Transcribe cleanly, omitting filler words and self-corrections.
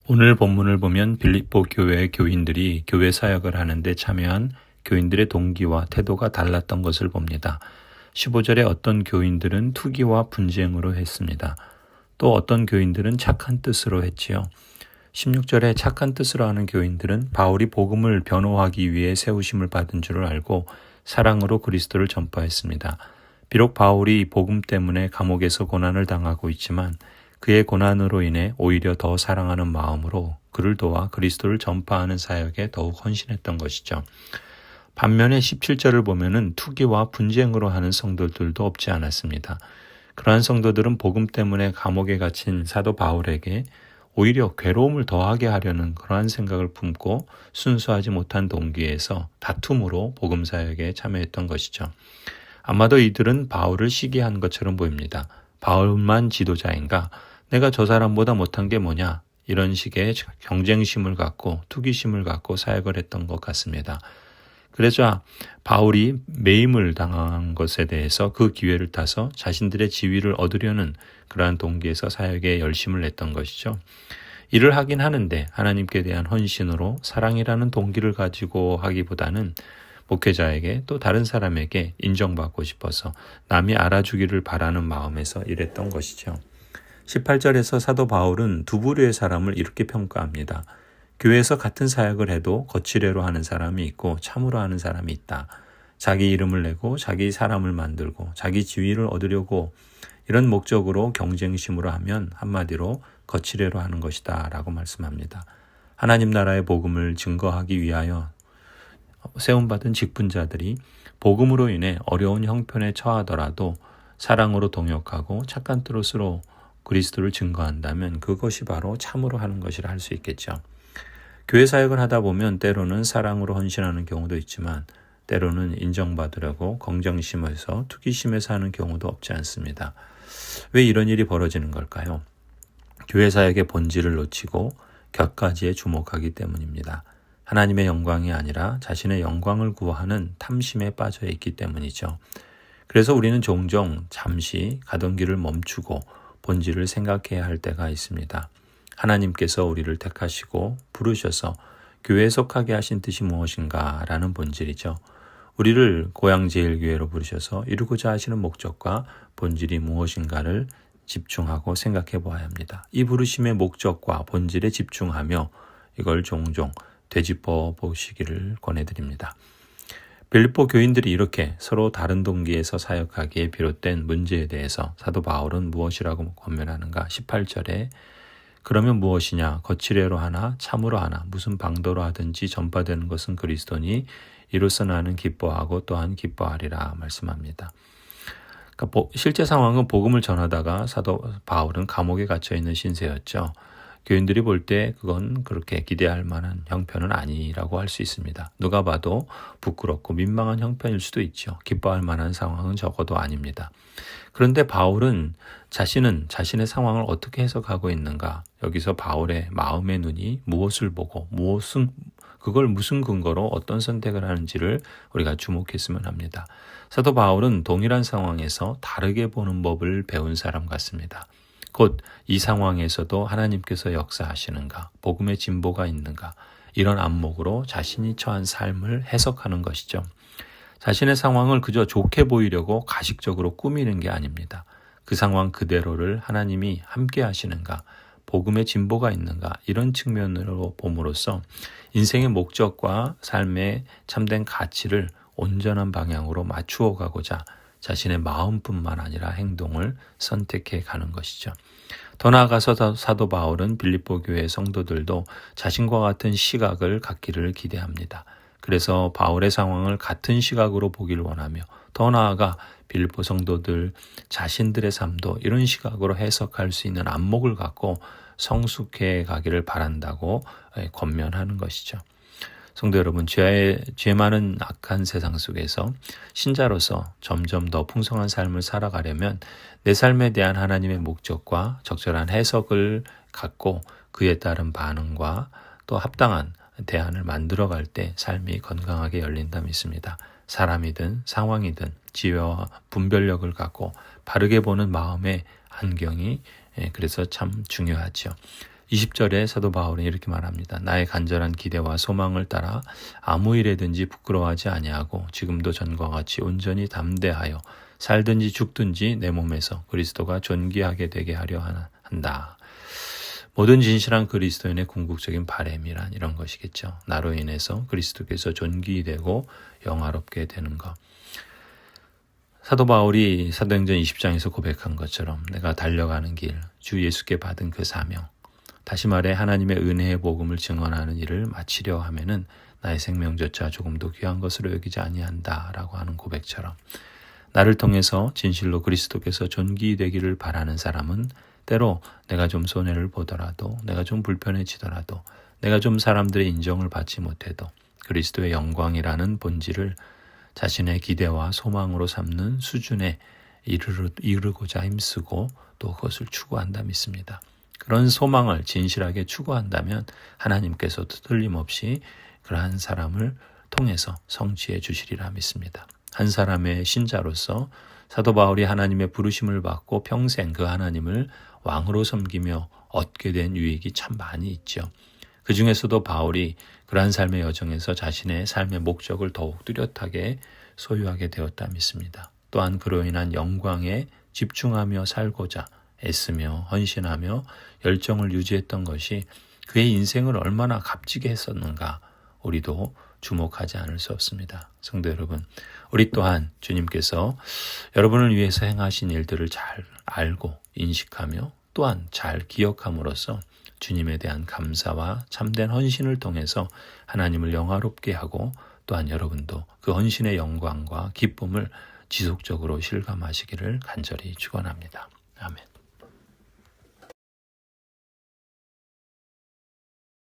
오늘 본문을 보면 빌립보 교회 교인들이 교회 사역을 하는데 참여한 교인들의 동기와 태도가 달랐던 것을 봅니다. 15절에 어떤 교인들은 투기와 분쟁으로 했습니다. 또 어떤 교인들은 착한 뜻으로 했지요. 16절에 착한 뜻으로 하는 교인들은 바울이 복음을 변호하기 위해 세우심을 받은 줄을 알고 사랑으로 그리스도를 전파했습니다. 비록 바울이 복음 때문에 감옥에서 고난을 당하고 있지만 그의 고난으로 인해 오히려 더 사랑하는 마음으로 그를 도와 그리스도를 전파하는 사역에 더욱 헌신했던 것이죠. 반면에 17절을 보면은 투기와 분쟁으로 하는 성도들도 없지 않았습니다. 그러한 성도들은 복음 때문에 감옥에 갇힌 사도 바울에게 오히려 괴로움을 더하게 하려는 그러한 생각을 품고 순수하지 못한 동기에서 다툼으로 복음 사역에 참여했던 것이죠. 아마도 이들은 바울을 시기한 것처럼 보입니다. 바울만 지도자인가? 내가 저 사람보다 못한 게 뭐냐? 이런 식의 경쟁심을 갖고 투기심을 갖고 사역을 했던 것 같습니다. 그래서 바울이 매임을 당한 것에 대해서 그 기회를 타서 자신들의 지위를 얻으려는 그러한 동기에서 사역에 열심을 냈던 것이죠. 일을 하긴 하는데 하나님께 대한 헌신으로 사랑이라는 동기를 가지고 하기보다는 목회자에게 또 다른 사람에게 인정받고 싶어서 남이 알아주기를 바라는 마음에서 일했던 것이죠. 18절에서 사도 바울은 두 부류의 사람을 이렇게 평가합니다. 교회에서 같은 사역을 해도 거칠애로 하는 사람이 있고 참으로 하는 사람이 있다. 자기 이름을 내고 자기 사람을 만들고 자기 지위를 얻으려고 이런 목적으로 경쟁심으로 하면 한마디로 거칠애로 하는 것이다 라고 말씀합니다. 하나님 나라의 복음을 증거하기 위하여 세움받은 직분자들이 복음으로 인해 어려운 형편에 처하더라도 사랑으로 동역하고 착한 뜻으로 그리스도를 증거한다면 그것이 바로 참으로 하는 것이라 할 수 있겠죠. 교회 사역을 하다 보면 때로는 사랑으로 헌신하는 경우도 있지만 때로는 인정받으려고 경쟁심에서 투기심에서 하는 경우도 없지 않습니다. 왜 이런 일이 벌어지는 걸까요? 교회 사역의 본질을 놓치고 곁가지에 주목하기 때문입니다. 하나님의 영광이 아니라 자신의 영광을 구하는 탐심에 빠져 있기 때문이죠. 그래서 우리는 종종 잠시 가던 길을 멈추고 본질을 생각해야 할 때가 있습니다. 하나님께서 우리를 택하시고 부르셔서 교회에 속하게 하신 뜻이 무엇인가 라는 본질이죠. 우리를 고향제일교회로 부르셔서 이루고자 하시는 목적과 본질이 무엇인가를 집중하고 생각해 보아야 합니다. 이 부르심의 목적과 본질에 집중하며 이걸 종종 되짚어 보시기를 권해드립니다. 빌립보 교인들이 이렇게 서로 다른 동기에서 사역하기에 비롯된 문제에 대해서 사도 바울은 무엇이라고 권면하는가? 18절에 그러면 무엇이냐? 거칠애로 하나 참으로 하나 무슨 방도로 하든지 전파되는 것은 그리스도니 이로써 나는 기뻐하고 또한 기뻐하리라 말씀합니다. 그러니까 실제 상황은 복음을 전하다가 사도 바울은 감옥에 갇혀 있는 신세였죠. 교인들이 볼 때 그건 그렇게 기대할 만한 형편은 아니라고 할 수 있습니다. 누가 봐도 부끄럽고 민망한 형편일 수도 있죠. 기뻐할 만한 상황은 적어도 아닙니다. 그런데 바울은 자신은 자신의 상황을 어떻게 해석하고 있는가? 여기서 바울의 마음의 눈이 무엇을 보고 그걸 무슨 근거로 어떤 선택을 하는지를 우리가 주목했으면 합니다. 사도 바울은 동일한 상황에서 다르게 보는 법을 배운 사람 같습니다. 곧 이 상황에서도 하나님께서 역사하시는가, 복음의 진보가 있는가, 이런 안목으로 자신이 처한 삶을 해석하는 것이죠. 자신의 상황을 그저 좋게 보이려고 가식적으로 꾸미는 게 아닙니다. 그 상황 그대로를 하나님이 함께 하시는가, 복음의 진보가 있는가, 이런 측면으로 봄으로써 인생의 목적과 삶의 참된 가치를 온전한 방향으로 맞추어 가고자 자신의 마음뿐만 아니라 행동을 선택해 가는 것이죠. 더 나아가서 사도 바울은 빌립보 교회 성도들도 자신과 같은 시각을 갖기를 기대합니다. 그래서 바울의 상황을 같은 시각으로 보기를 원하며 더 나아가 빌립보 성도들 자신들의 삶도 이런 시각으로 해석할 수 있는 안목을 갖고 성숙해 가기를 바란다고 권면하는 것이죠. 성도 여러분, 죄 많은 악한 세상 속에서 신자로서 점점 더 풍성한 삶을 살아가려면 내 삶에 대한 하나님의 목적과 적절한 해석을 갖고 그에 따른 반응과 또 합당한 대안을 만들어갈 때 삶이 건강하게 열린다 믿습니다. 사람이든 상황이든 지혜와 분별력을 갖고 바르게 보는 마음의 안경이 그래서 참 중요하죠. 20절에 사도 바울은 이렇게 말합니다. 나의 간절한 기대와 소망을 따라 아무 일에든지 부끄러워하지 아니하고 지금도 전과 같이 온전히 담대하여 살든지 죽든지 내 몸에서 그리스도가 존귀하게 되게 하려 한다. 모든 진실한 그리스도인의 궁극적인 바람이란 이런 것이겠죠. 나로 인해서 그리스도께서 존귀되고 영화롭게 되는 것. 사도 바울이 사도행전 20장에서 고백한 것처럼 내가 달려가는 길, 주 예수께 받은 그 사명, 다시 말해 하나님의 은혜의 복음을 증언하는 일을 마치려 하면은 나의 생명조차 조금도 귀한 것으로 여기지 아니한다라고 하는 고백처럼 나를 통해서 진실로 그리스도께서 존귀되기를 바라는 사람은 때로 내가 좀 손해를 보더라도, 내가 좀 불편해지더라도, 내가 좀 사람들의 인정을 받지 못해도 그리스도의 영광이라는 본질을 자신의 기대와 소망으로 삼는 수준에 이르고자 힘쓰고 또 그것을 추구한다 믿습니다. 그런 소망을 진실하게 추구한다면 하나님께서도 틀림없이 그러한 사람을 통해서 성취해 주시리라 믿습니다. 한 사람의 신자로서 사도 바울이 하나님의 부르심을 받고 평생 그 하나님을 왕으로 섬기며 얻게 된 유익이 참 많이 있죠. 그 중에서도 바울이 그러한 삶의 여정에서 자신의 삶의 목적을 더욱 뚜렷하게 소유하게 되었다 믿습니다. 또한 그로 인한 영광에 집중하며 살고자 애쓰며 헌신하며 열정을 유지했던 것이 그의 인생을 얼마나 값지게 했었는가 우리도 주목하지 않을 수 없습니다. 성도 여러분, 우리 또한 주님께서 여러분을 위해서 행하신 일들을 잘 알고 인식하며 또한 잘 기억함으로써 주님에 대한 감사와 참된 헌신을 통해서 하나님을 영화롭게 하고 또한 여러분도 그 헌신의 영광과 기쁨을 지속적으로 실감하시기를 간절히 축원합니다.